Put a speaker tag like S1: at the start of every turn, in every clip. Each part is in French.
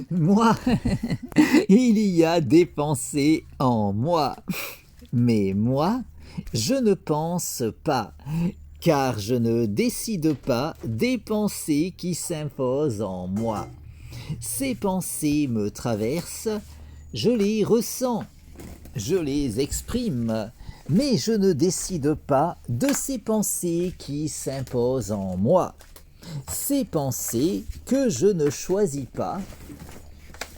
S1: Moi, il y a des pensées en moi. Mais moi, je ne pense pas, car je ne décide pas des pensées qui s'imposent en moi. Ces pensées me traversent, je les ressens, je les exprime, mais je ne décide pas de ces pensées qui s'imposent en moi. Ces pensées que je ne choisis pas,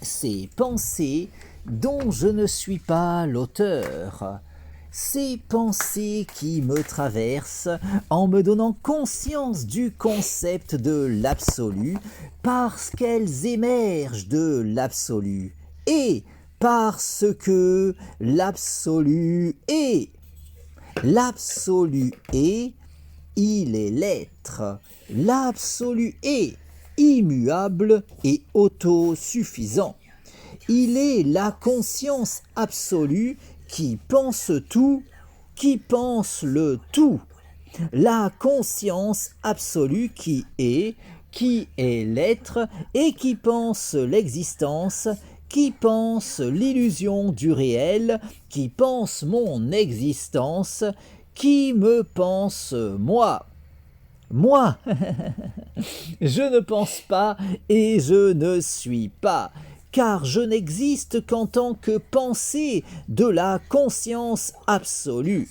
S1: ces pensées dont je ne suis pas l'auteur, ces pensées qui me traversent en me donnant conscience du concept de l'absolu parce qu'elles émergent de l'absolu et parce que l'absolu est. L'absolu est, il est l'être. L'absolu est immuable et autosuffisant. Il est la conscience absolue qui pense tout, qui pense le tout. La conscience absolue qui est l'être et qui pense l'existence, qui pense l'illusion du réel, qui pense mon existence, qui me pense moi. Moi, je ne pense pas et je ne suis pas, car je n'existe qu'en tant que pensée de la conscience absolue.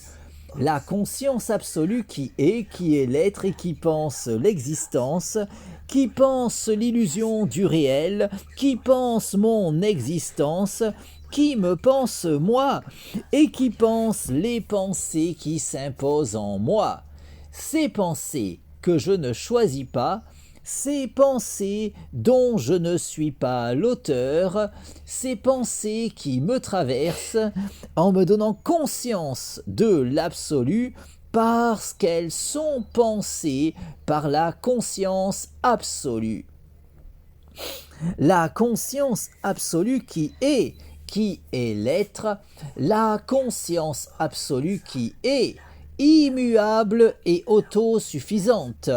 S1: La conscience absolue qui est l'être et qui pense l'existence, qui pense l'illusion du réel, qui pense mon existence, qui me pense moi, et qui pense les pensées qui s'imposent en moi. Ces pensées que je ne choisis pas, ces pensées dont je ne suis pas l'auteur, ces pensées qui me traversent en me donnant conscience de l'absolu parce qu'elles sont pensées par la conscience absolue. La conscience absolue qui est l'être, la conscience absolue qui est immuable et autosuffisante,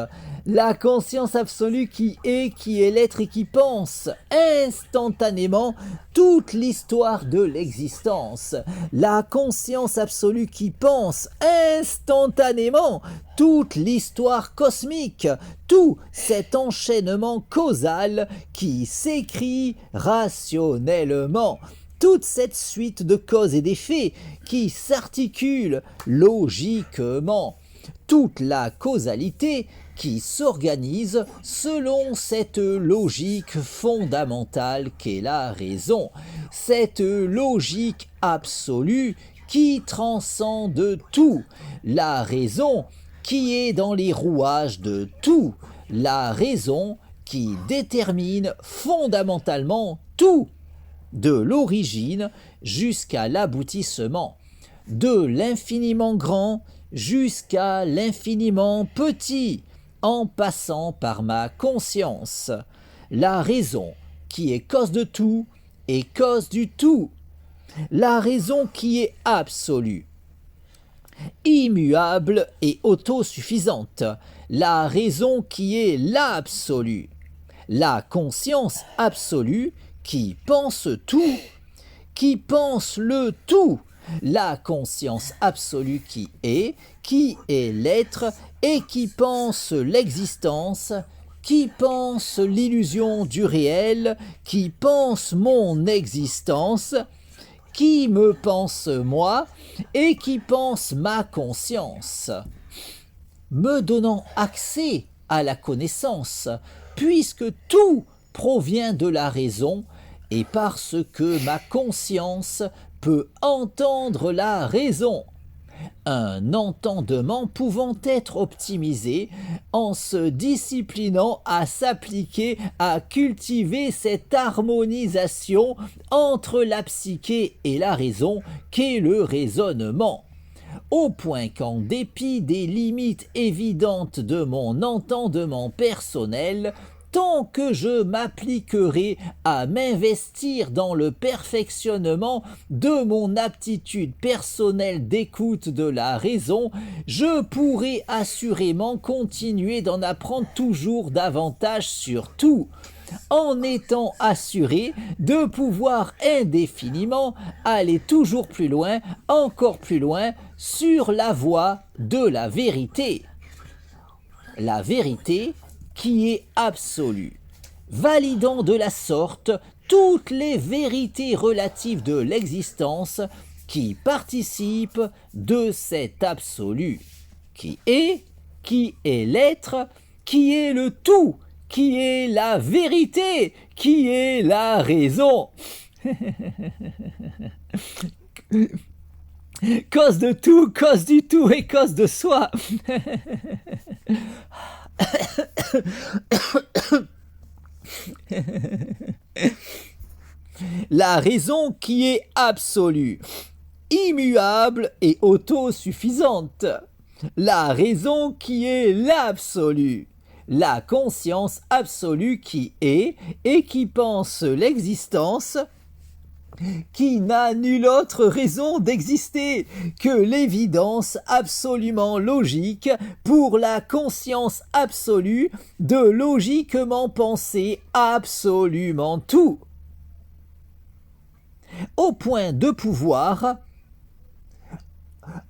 S1: la conscience absolue qui est l'être et qui pense instantanément toute l'histoire de l'existence, la conscience absolue qui pense instantanément toute l'histoire cosmique, tout cet enchaînement causal qui s'écrit rationnellement, toute cette suite de causes et d'effets qui s'articule logiquement, toute la causalité qui s'organise selon cette logique fondamentale qu'est la raison, cette logique absolue qui transcende tout, la raison qui est dans les rouages de tout, la raison qui détermine fondamentalement tout, de l'origine jusqu'à l'aboutissement, de l'infiniment grand jusqu'à l'infiniment petit, en passant par ma conscience, la raison qui est cause de tout et cause du tout, la raison qui est absolue, immuable et autosuffisante, la raison qui est l'absolu, la conscience absolue qui pense tout, qui pense le tout, la conscience absolue qui est l'être et qui pense l'existence, qui pense l'illusion du réel, qui pense mon existence, qui me pense moi et qui pense ma conscience, me donnant accès à la connaissance, puisque tout provient de la raison et parce que ma conscience peut entendre la raison. Un entendement pouvant être optimisé en se disciplinant à s'appliquer à cultiver cette harmonisation entre la psyché et la raison qu'est le raisonnement. Au point qu'en dépit des limites évidentes de mon entendement personnel, tant que je m'appliquerai à m'investir dans le perfectionnement de mon aptitude personnelle d'écoute de la raison, je pourrai assurément continuer d'en apprendre toujours davantage sur tout. en étant assuré de pouvoir indéfiniment aller toujours plus loin, encore plus loin, sur la voie de la vérité. La vérité qui est absolue, validant de la sorte toutes les vérités relatives de l'existence qui participent de cet absolu, qui est l'être, qui est le tout, qui est la vérité, qui est la raison. Cause de tout, cause du tout et cause de soi. La raison qui est absolue, immuable et autosuffisante. La raison qui est l'absolu. La conscience absolue qui est et qui pense l'existence, qui n'a nulle autre raison d'exister que l'évidence absolument logique pour la conscience absolue de logiquement penser absolument tout. Au point de pouvoir,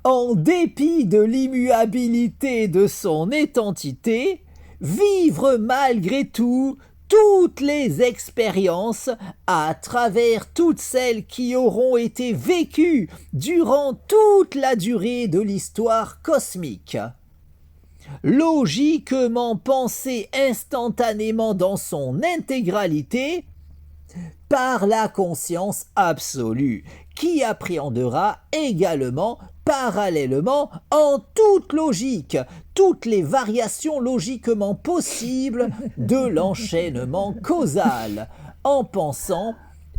S1: en dépit de l'immuabilité de son étentité, vivre malgré tout toutes les expériences à travers toutes celles qui auront été vécues durant toute la durée de l'histoire cosmique. Logiquement pensé instantanément dans son intégralité par la conscience absolue, qui appréhendera également parallèlement en toute logique toutes les variations logiquement possibles de l'enchaînement causal, en pensant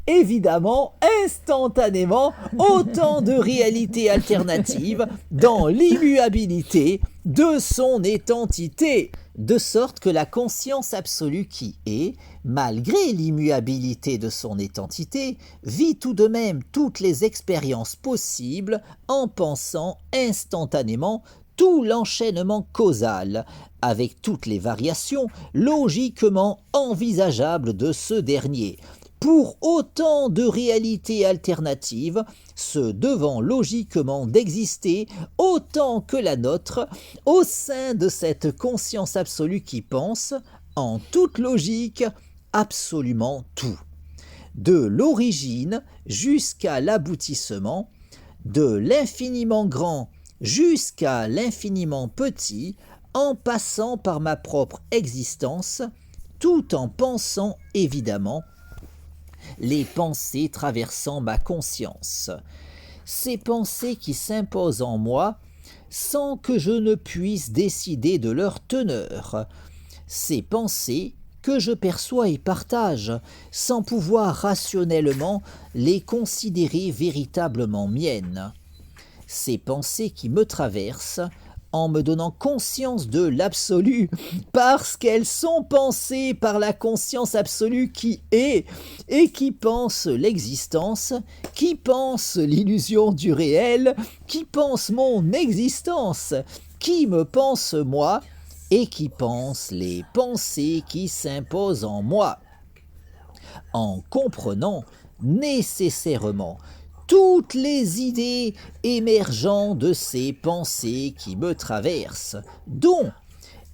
S1: évidemment instantanément autant de réalités alternatives dans l'immuabilité de son étentité, de sorte que la conscience absolue qui est, malgré l'immuabilité de son étentité, vit tout de même toutes les expériences possibles en pensant instantanément tout l'enchaînement causal, avec toutes les variations logiquement envisageables de ce dernier, pour autant de réalités alternatives, se devant logiquement d'exister autant que la nôtre, au sein de cette conscience absolue qui pense, en toute logique, absolument tout. De l'origine jusqu'à l'aboutissement, de l'infiniment grand jusqu'à l'infiniment petit, en passant par ma propre existence, tout en pensant évidemment les pensées traversant ma conscience, ces pensées qui s'imposent en moi sans que je ne puisse décider de leur teneur, ces pensées que je perçois et partage sans pouvoir rationnellement les considérer véritablement miennes, ces pensées qui me traversent en me donnant conscience de l'absolu, parce qu'elles sont pensées par la conscience absolue qui est, et qui pense l'existence, qui pense l'illusion du réel, qui pense mon existence, qui me pense moi, et qui pense les pensées qui s'imposent en moi. En comprenant nécessairement toutes les idées émergeant de ces pensées qui me traversent, dont,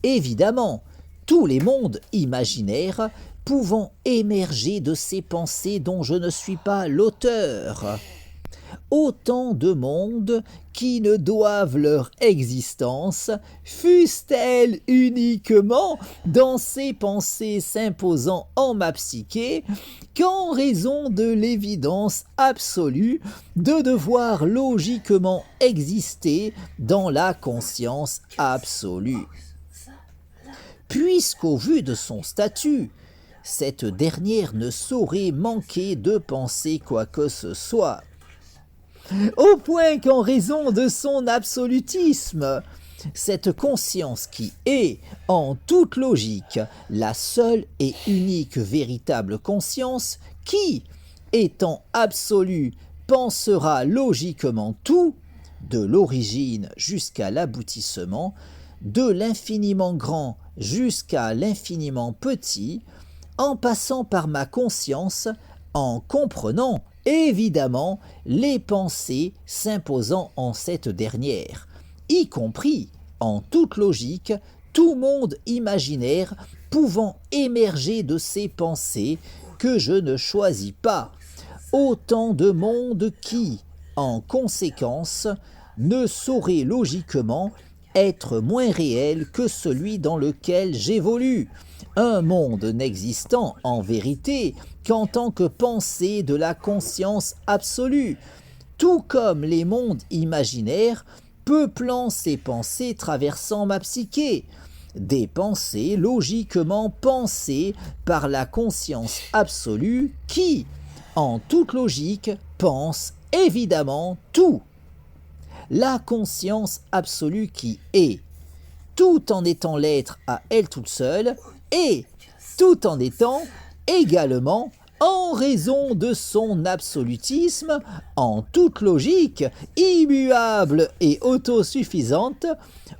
S1: évidemment, tous les mondes imaginaires pouvant émerger de ces pensées dont je ne suis pas l'auteur. Autant de mondes qui ne doivent leur existence, fussent-elles uniquement dans ces pensées s'imposant en ma psyché, qu'en raison de l'évidence absolue de devoir logiquement exister dans la conscience absolue. Puisqu'au vu de son statut, cette dernière ne saurait manquer de penser quoi que ce soit, au point qu'en raison de son absolutisme, cette conscience qui est, en toute logique, la seule et unique véritable conscience qui, étant absolue, pensera logiquement tout, de l'origine jusqu'à l'aboutissement, de l'infiniment grand jusqu'à l'infiniment petit, en passant par ma conscience, en comprenant évidemment les pensées s'imposant en cette dernière, y compris, en toute logique, tout monde imaginaire pouvant émerger de ces pensées que je ne choisis pas, autant de mondes qui, en conséquence, ne saurait logiquement être moins réel que celui dans lequel j'évolue, un monde n'existant en vérité qu'en tant que pensée de la conscience absolue, tout comme les mondes imaginaires peuplant ces pensées traversant ma psyché, des pensées logiquement pensées par la conscience absolue qui, en toute logique, pense évidemment tout. La conscience absolue qui est, tout en étant l'être à elle toute seule, et tout en étant également, en raison de son absolutisme, en toute logique, immuable et autosuffisante,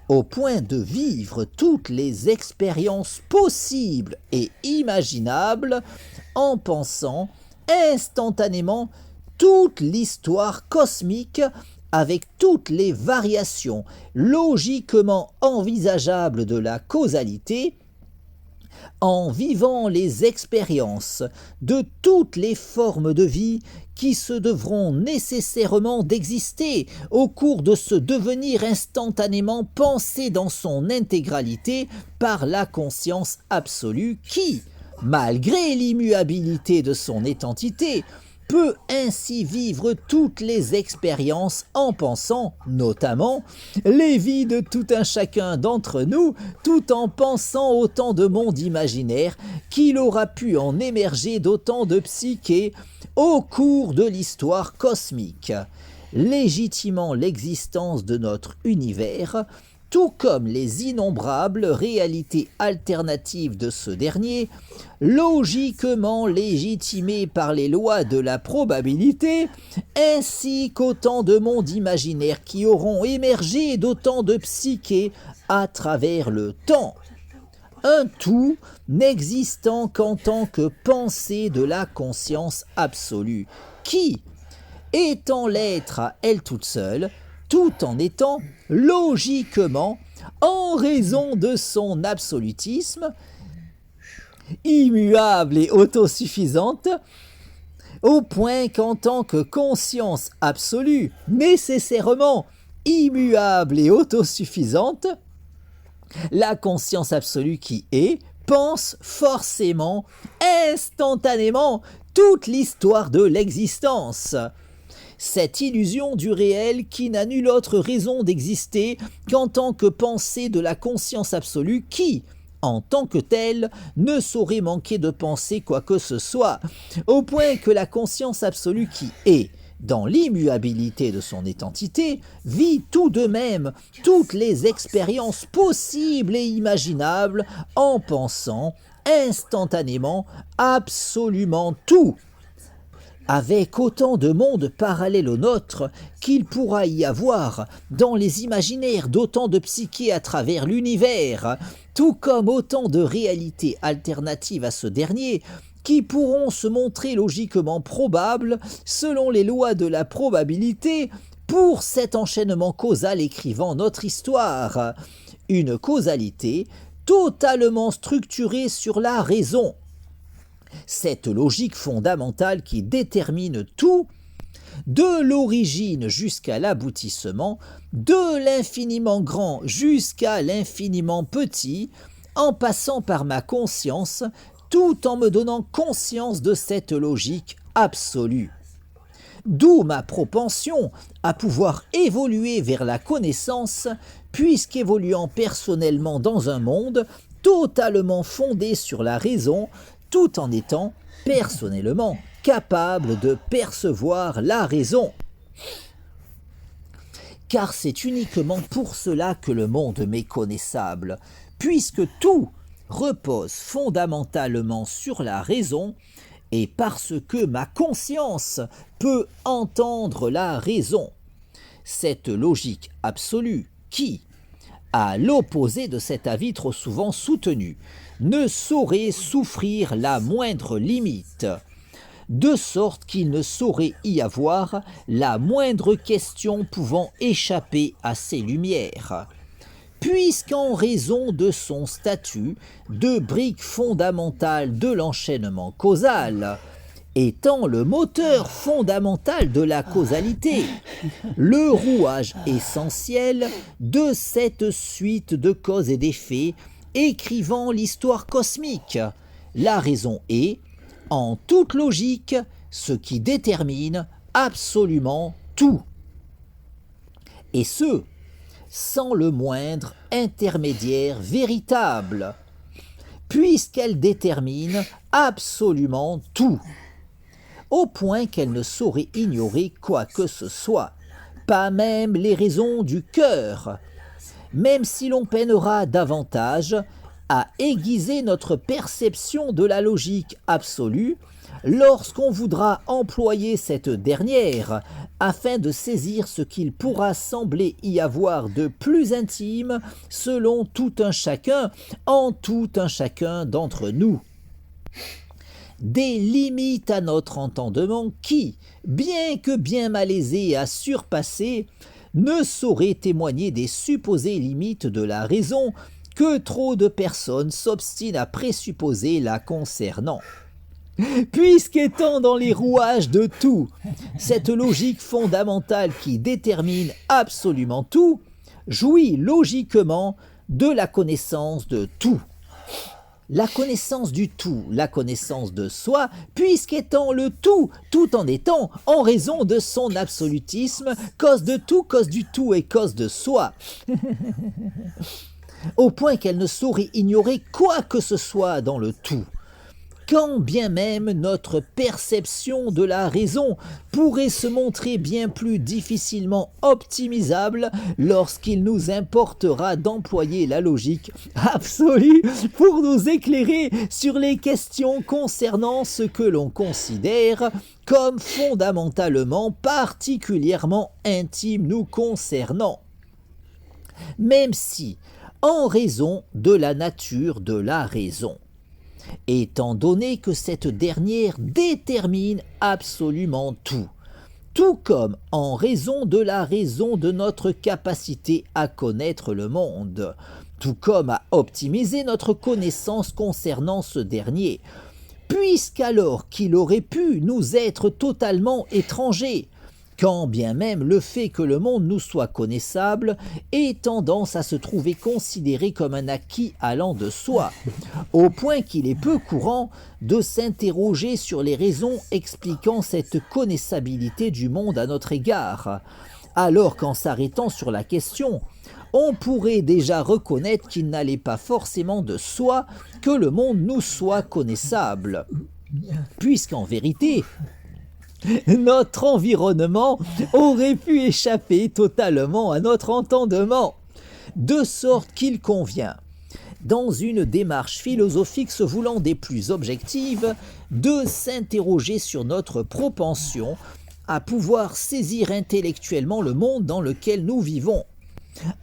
S1: au point de vivre toutes les expériences possibles et imaginables, en pensant instantanément toute l'histoire cosmique avec toutes les variations logiquement envisageables de la causalité, en vivant les expériences de toutes les formes de vie qui se devront nécessairement d'exister au cours de ce devenir instantanément pensé dans son intégralité par la conscience absolue qui, malgré l'immuabilité de son identité, peut ainsi vivre toutes les expériences en pensant, notamment, les vies de tout un chacun d'entre nous, tout en pensant autant de mondes imaginaires qu'il aura pu en émerger d'autant de psychés au cours de l'histoire cosmique, légitimant l'existence de notre univers, tout comme les innombrables réalités alternatives de ce dernier, logiquement légitimées par les lois de la probabilité, ainsi qu'autant de mondes imaginaires qui auront émergé d'autant de psychés à travers le temps. Un tout n'existant qu'en tant que pensée de la conscience absolue, qui, étant l'être à elle toute seule, tout en étant logiquement, en raison de son absolutisme, immuable et autosuffisante, au point qu'en tant que conscience absolue, nécessairement immuable et autosuffisante, la conscience absolue qui est, pense forcément, instantanément, toute l'histoire de l'existence. Cette illusion du réel qui n'a nulle autre raison d'exister qu'en tant que pensée de la conscience absolue qui, en tant que telle, ne saurait manquer de penser quoi que ce soit, au point que la conscience absolue qui est, dans l'immuabilité de son identité, vit tout de même toutes les expériences possibles et imaginables en pensant instantanément absolument tout, avec autant de mondes parallèles au nôtre qu'il pourra y avoir dans les imaginaires d'autant de psychés à travers l'univers, tout comme autant de réalités alternatives à ce dernier qui pourront se montrer logiquement probables selon les lois de la probabilité pour cet enchaînement causal écrivant notre histoire, une causalité totalement structurée sur la raison. Cette logique fondamentale qui détermine tout, de l'origine jusqu'à l'aboutissement, de l'infiniment grand jusqu'à l'infiniment petit, en passant par ma conscience, tout en me donnant conscience de cette logique absolue. D'où ma propension à pouvoir évoluer vers la connaissance, puisqu'évoluant personnellement dans un monde totalement fondé sur la raison, tout en étant personnellement capable de percevoir la raison. Car c'est uniquement pour cela que le monde m'est connaissable, puisque tout repose fondamentalement sur la raison, et parce que ma conscience peut entendre la raison. Cette logique absolue qui, à l'opposé de cet avis trop souvent soutenu, ne saurait souffrir la moindre limite, de sorte qu'il ne saurait y avoir la moindre question pouvant échapper à ses lumières. Puisqu'en raison de son statut de brique fondamentale de l'enchaînement causal, étant le moteur fondamental de la causalité, le rouage essentiel de cette suite de causes et d'effets écrivant l'histoire cosmique, la raison est, en toute logique, ce qui détermine absolument tout. Et ce, sans le moindre intermédiaire véritable, puisqu'elle détermine absolument tout, au point qu'elle ne saurait ignorer quoi que ce soit, pas même les raisons du cœur, même si l'on peinera davantage à aiguiser notre perception de la logique absolue lorsqu'on voudra employer cette dernière afin de saisir ce qu'il pourra sembler y avoir de plus intime selon tout un chacun, en tout un chacun d'entre nous. Des limites à notre entendement qui, bien que bien malaisées à surpasser, ne sauraient témoigner des supposées limites de la raison que trop de personnes s'obstinent à présupposer la concernant. Puisqu'étant dans les rouages de tout, cette logique fondamentale qui détermine absolument tout, jouit logiquement de la connaissance de tout. La connaissance du tout, la connaissance de soi, puisqu'étant le tout, tout en étant, en raison de son absolutisme, cause de tout, cause du tout et cause de soi. Au point qu'elle ne saurait ignorer quoi que ce soit dans le tout. Quand bien même notre perception de la raison pourrait se montrer bien plus difficilement optimisable lorsqu'il nous importera d'employer la logique absolue pour nous éclairer sur les questions concernant ce que l'on considère comme fondamentalement particulièrement intime nous concernant. Même si, en raison de la nature de la raison, étant donné que cette dernière détermine absolument tout, tout comme en raison de la raison de notre capacité à connaître le monde, tout comme à optimiser notre connaissance concernant ce dernier, puisqu'alors qu'il aurait pu nous être totalement étranger, quand bien même le fait que le monde nous soit connaissable ait tendance à se trouver considéré comme un acquis allant de soi, au point qu'il est peu courant de s'interroger sur les raisons expliquant cette connaissabilité du monde à notre égard, alors qu'en s'arrêtant sur la question, on pourrait déjà reconnaître qu'il n'allait pas forcément de soi que le monde nous soit connaissable, puisqu'en vérité, notre environnement aurait pu échapper totalement à notre entendement, de sorte qu'il convient, dans une démarche philosophique se voulant des plus objectives, de s'interroger sur notre propension à pouvoir saisir intellectuellement le monde dans lequel nous vivons,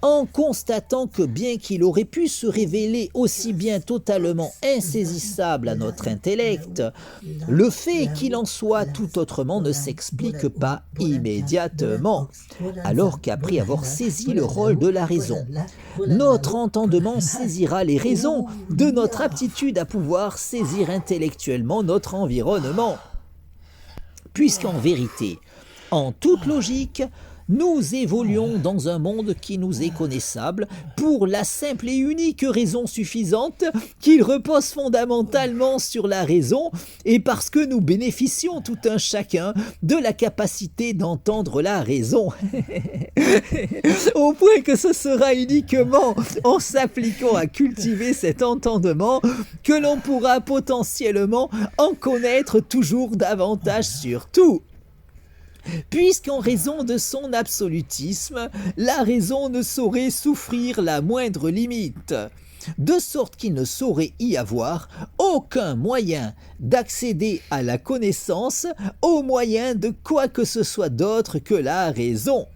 S1: en constatant que bien qu'il aurait pu se révéler aussi bien totalement insaisissable à notre intellect, le fait qu'il en soit tout autrement ne s'explique pas immédiatement, alors qu'après avoir saisi le rôle de la raison, notre entendement saisira les raisons de notre aptitude à pouvoir saisir intellectuellement notre environnement. Puisqu'en vérité, en toute logique, nous évoluons dans un monde qui nous est connaissable pour la simple et unique raison suffisante qu'il repose fondamentalement sur la raison et parce que nous bénéficions tout un chacun de la capacité d'entendre la raison. Au point que ce sera uniquement en s'appliquant à cultiver cet entendement que l'on pourra potentiellement en connaître toujours davantage sur tout. Puisqu'en raison de son absolutisme, la raison ne saurait souffrir la moindre limite, de sorte qu'il ne saurait y avoir aucun moyen d'accéder à la connaissance au moyen de quoi que ce soit d'autre que la raison.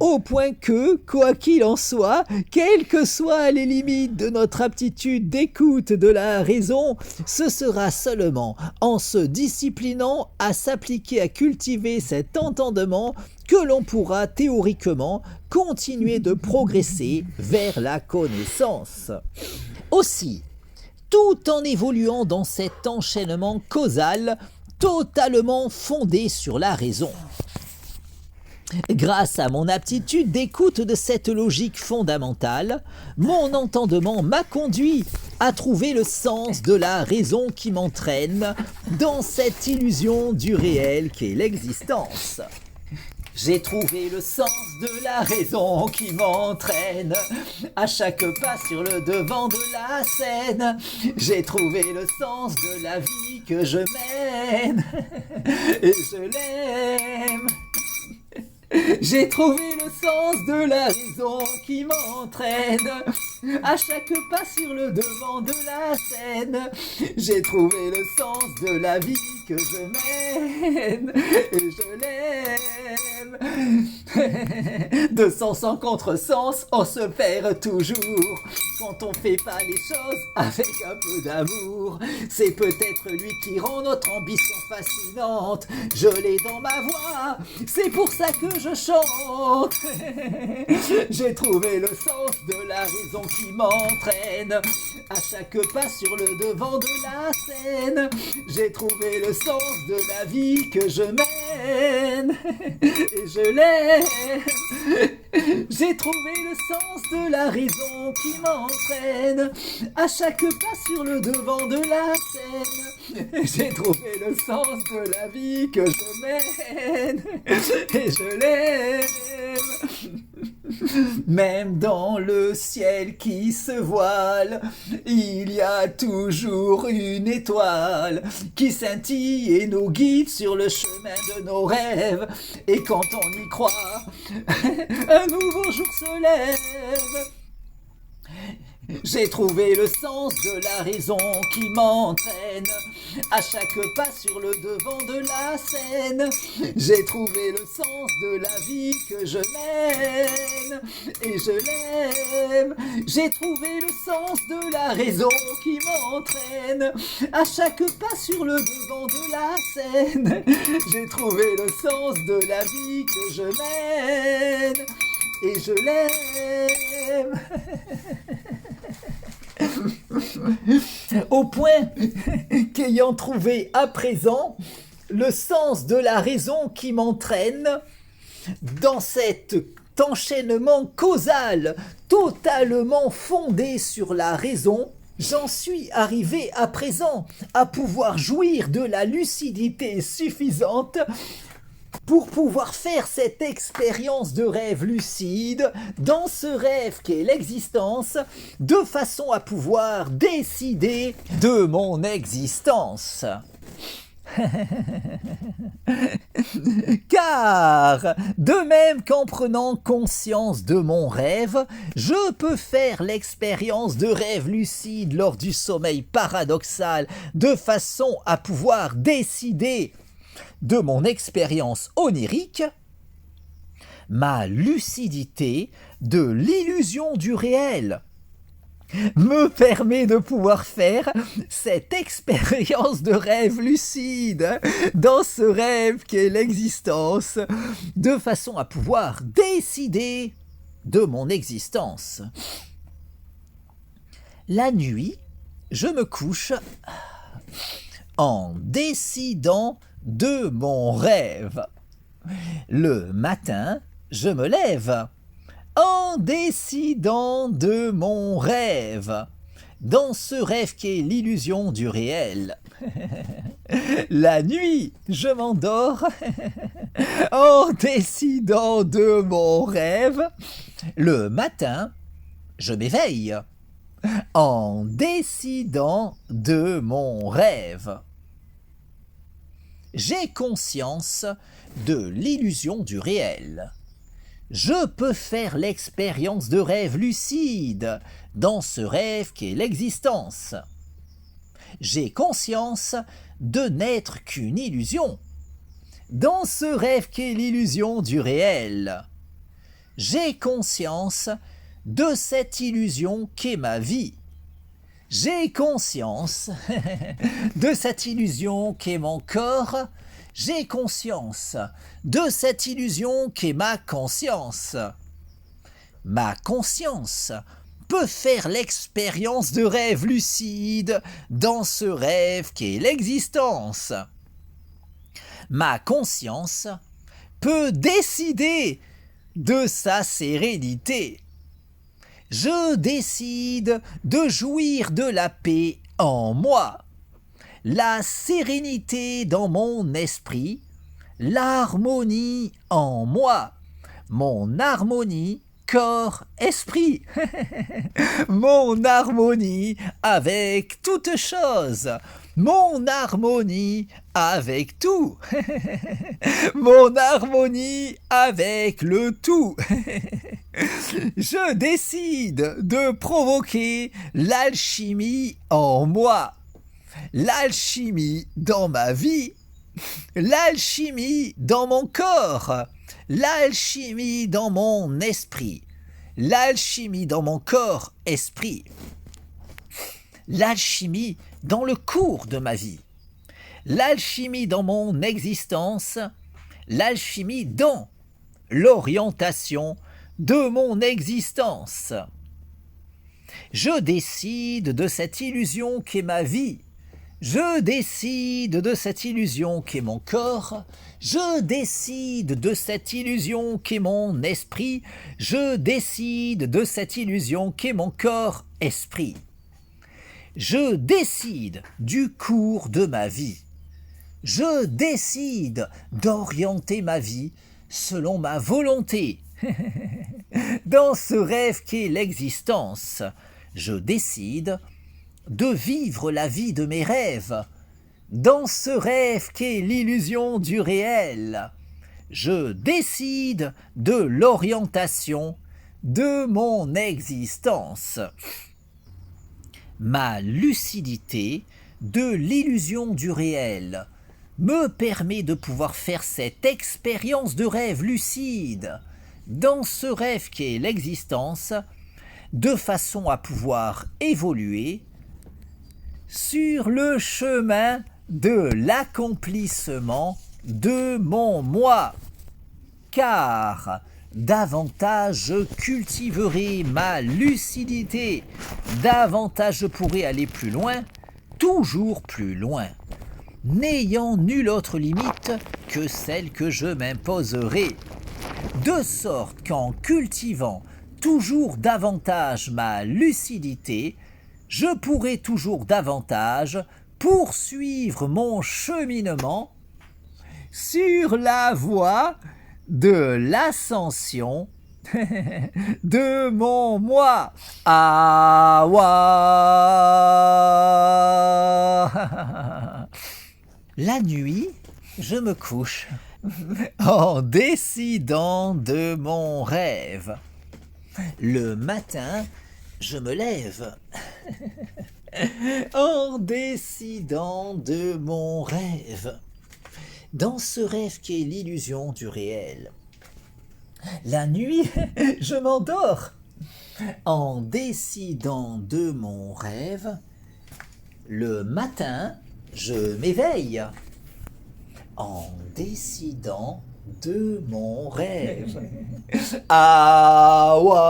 S1: Au point que, quoi qu'il en soit, quelles que soient les limites de notre aptitude d'écoute de la raison, ce sera seulement en se disciplinant à s'appliquer à cultiver cet entendement que l'on pourra théoriquement continuer de progresser vers la connaissance. Aussi, tout en évoluant dans cet enchaînement causal totalement fondé sur la raison. Grâce à mon aptitude d'écoute de cette logique fondamentale, mon entendement m'a conduit à trouver le sens de la raison qui m'entraîne dans cette illusion du réel qu'est l'existence. J'ai trouvé le sens de la raison qui m'entraîne à chaque pas sur le devant de la scène. J'ai trouvé le sens de la vie que je mène et je l'aime. J'ai trouvé le sens de la raison qui m'entraîne à chaque pas sur le devant de la scène. J'ai trouvé le sens de la vie que je mène et je l'aime. De sens en contresens, on se perd toujours quand on fait pas les choses avec un peu d'amour. C'est peut-être lui qui rend notre ambition fascinante. Je l'ai dans ma voix, c'est pour ça que je chante. J'ai trouvé le sens de la raison qui m'entraîne à chaque pas sur le devant de la scène. J'ai trouvé le sens de la vie que je mène et je l'aime. J'ai trouvé le sens de la raison qui m'entraîne à chaque pas sur le devant de la scène. J'ai trouvé le sens de la vie que je mène et je l'aime. Même dans le ciel qui se voile, il y a toujours une étoile qui scintille et nous guide sur le chemin de nos rêves. Et quand on y croit, un nouveau jour se lève. J'ai trouvé le sens de la raison qui m'entraîne à chaque pas sur le devant de la scène. J'ai trouvé le sens de la vie que je mène et je l'aime. J'ai trouvé le sens de la raison qui m'entraîne à chaque pas sur le devant de la scène. J'ai trouvé le sens de la vie que je mène et je l'aime. Au point qu'ayant trouvé à présent le sens de la raison qui m'entraîne dans cet enchaînement causal totalement fondé sur la raison, j'en suis arrivé à présent à pouvoir jouir de la lucidité suffisante pour pouvoir faire cette expérience de rêve lucide, dans ce rêve qu'est l'existence, de façon à pouvoir décider de mon existence. Car, de même qu'en prenant conscience de mon rêve, je peux faire l'expérience de rêve lucide lors du sommeil paradoxal, de façon à pouvoir décider de mon expérience onirique, ma lucidité de l'illusion du réel me permet de pouvoir faire cette expérience de rêve lucide dans ce rêve qu'est l'existence, de façon à pouvoir décider de mon existence. La nuit, je me couche en décidant de mon rêve. Le matin, je me lève en décidant de mon rêve, dans ce rêve qui est l'illusion du réel. La nuit, je m'endors en décidant de mon rêve. Le matin, je m'éveille en décidant de mon rêve. J'ai conscience de l'illusion du réel. Je peux faire l'expérience de rêve lucide dans ce rêve qu'est l'existence. J'ai conscience de n'être qu'une illusion dans ce rêve qu'est l'illusion du réel. J'ai conscience de cette illusion qu'est ma vie. J'ai conscience de cette illusion qu'est mon corps. J'ai conscience de cette illusion qu'est ma conscience. Ma conscience peut faire l'expérience de rêve lucide dans ce rêve qu'est l'existence. Ma conscience peut décider de sa sérénité. Je décide de jouir de la paix en moi, la sérénité dans mon esprit, l'harmonie en moi, mon harmonie corps-esprit, mon harmonie avec toute chose, mon harmonie avec tout, mon harmonie avec le tout. Je décide de provoquer l'alchimie en moi, l'alchimie dans ma vie, l'alchimie dans mon corps, l'alchimie dans mon esprit, l'alchimie dans mon corps-esprit, l'alchimie dans le cours de ma vie, l'alchimie dans mon existence, l'alchimie dans l'orientation de mon existence. Je décide de cette illusion qu'est ma vie. Je décide de cette illusion qu'est mon corps. Je décide de cette illusion qu'est mon esprit. Je décide de cette illusion qu'est mon corps-esprit. Je décide du cours de ma vie. Je décide d'orienter ma vie selon ma volonté. Dans ce rêve qu'est l'existence, je décide de vivre la vie de mes rêves. Dans ce rêve qu'est l'illusion du réel, je décide de l'orientation de mon existence. Ma lucidité de l'illusion du réel me permet de pouvoir faire cette expérience de rêve lucide dans ce rêve qu'est l'existence, de façon à pouvoir évoluer sur le chemin de l'accomplissement de mon moi. Car davantage je cultiverai ma lucidité, davantage je pourrai aller plus loin, toujours plus loin, n'ayant nulle autre limite que celle que je m'imposerai. De sorte qu'en cultivant toujours davantage ma lucidité, je pourrai toujours davantage poursuivre mon cheminement sur la voie de l'ascension de mon moi. Awa. La nuit, je me couche en décidant de mon rêve. Le matin, je me lève en décidant de mon rêve. Dans ce rêve qui est l'illusion du réel. La nuit, je m'endors en décidant de mon rêve. Le matin, je m'éveille en décidant de mon rêve. Awa.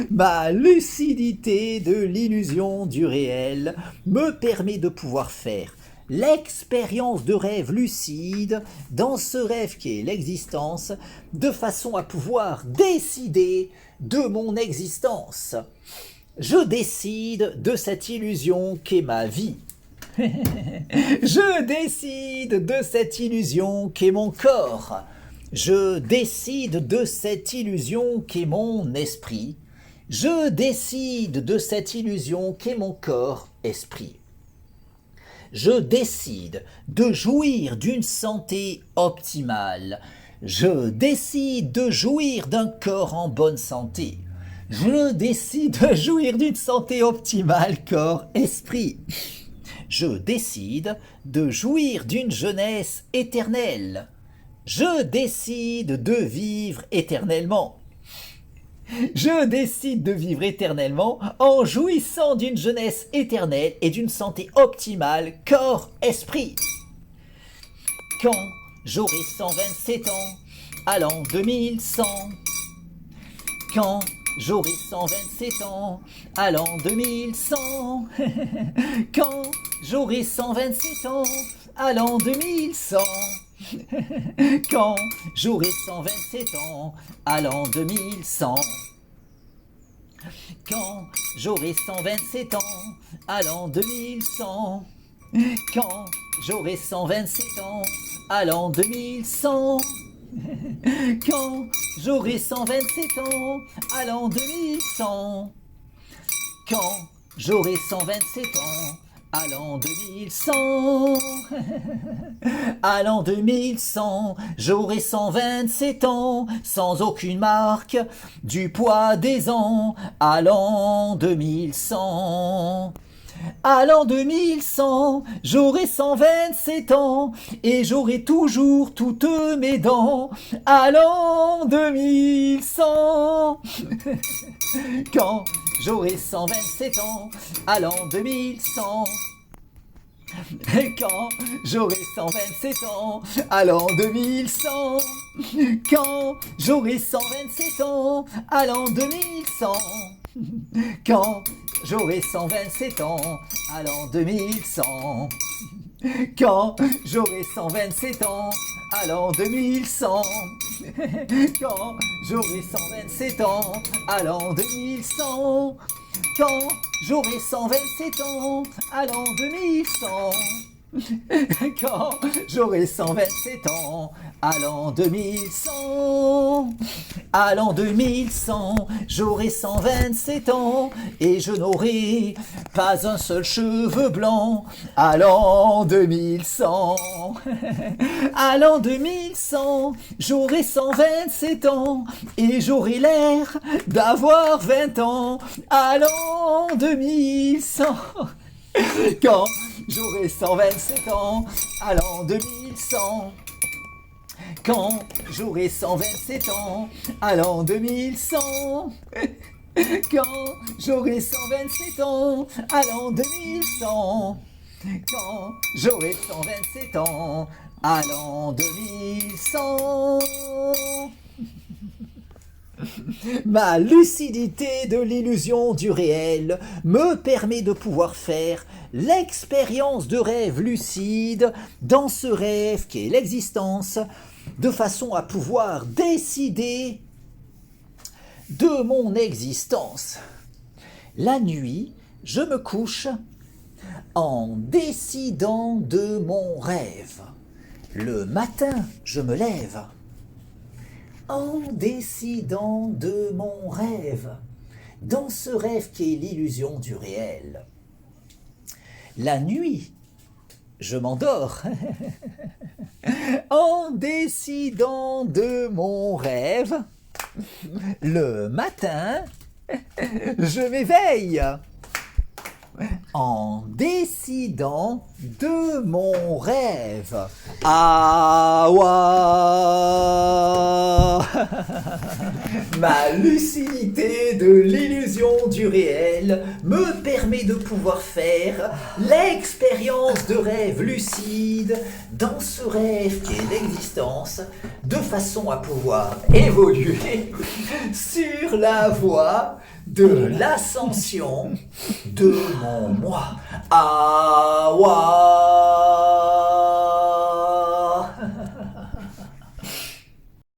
S1: Ma lucidité de l'illusion du réel me permet de pouvoir faire l'expérience de rêve lucide dans ce rêve qui est l'existence, de façon à pouvoir décider de mon existence. Je décide de cette illusion qu'est ma vie. Je décide de cette illusion qu'est mon corps. Je décide de cette illusion qu'est mon esprit. Je décide de cette illusion qu'est mon corps-esprit. Je décide de jouir d'une santé optimale. Je décide de jouir d'un corps en bonne santé. Je décide de jouir d'une santé optimale corps-esprit. Je décide de jouir d'une jeunesse éternelle. Je décide de vivre éternellement. Je décide de vivre éternellement en jouissant d'une jeunesse éternelle et d'une santé optimale, corps-esprit. Quand j'aurai 127 ans, à l'an 2100. Quand j'aurai 127 ans, à l'an 2100. Quand j'aurai 127 ans, à l'an 2100. Quand j'aurai 127 ans, à l'an 2100. Quand j'aurai 127 ans, à l'an 2100. Quand j'aurai 127 ans, à l'an 2100. Quand j'aurai 127 ans, à l'an 2100. Quand j'aurai 127 ans, à l'an 2100. À l'an 2100, j'aurai 127 ans, sans aucune marque du poids des ans. À l'an 2100. À l'an 2100, j'aurai 127 ans et j'aurai toujours toutes mes dents. À l'an 2100. Quand j'aurai 127 ans, à l'an 2100. Quand j'aurai 127 ans, à l'an 2100. Quand j'aurai 127 ans, à l'an 2100. Quand j'aurai 127 ans, à l'an 2100. Quand j'aurai 127 ans, à l'an 2100. Quand j'aurai 127 ans, à l'an 2100. Quand j'aurai 127 ans, à l'an 2100. Quand j'aurai 127 ans, à l'an 2100. À l'an 2100, j'aurai 127 ans et je n'aurai pas un seul cheveu blanc. À l'an 2100. À l'an 2100, j'aurai 127 ans et j'aurai l'air d'avoir 20 ans. À l'an 2100. Quand j'aurai 127 ans, à l'an 2100. Quand j'aurai 127 ans, à l'an 2100. Quand j'aurai 127 ans, à l'an 2100. Quand j'aurai 127 ans, à l'an 2100. Ma lucidité de l'illusion du réel me permet de pouvoir faire l'expérience de rêve lucide dans ce rêve qu'est l'existence, de façon à pouvoir décider de mon existence. La nuit, je me couche en décidant de mon rêve. Le matin, je me lève en décidant de mon rêve, dans ce rêve qui est l'illusion du réel. La nuit, je m'endors en décidant de mon rêve. Le matin, je m'éveille en décidant de mon rêve. Awa. Ma lucidité de l'illusion du réel me permet de pouvoir faire l'expérience de rêve lucide dans ce rêve qui est l'existence, de façon à pouvoir évoluer sur la voie de l'ascension de mon moi. Awa.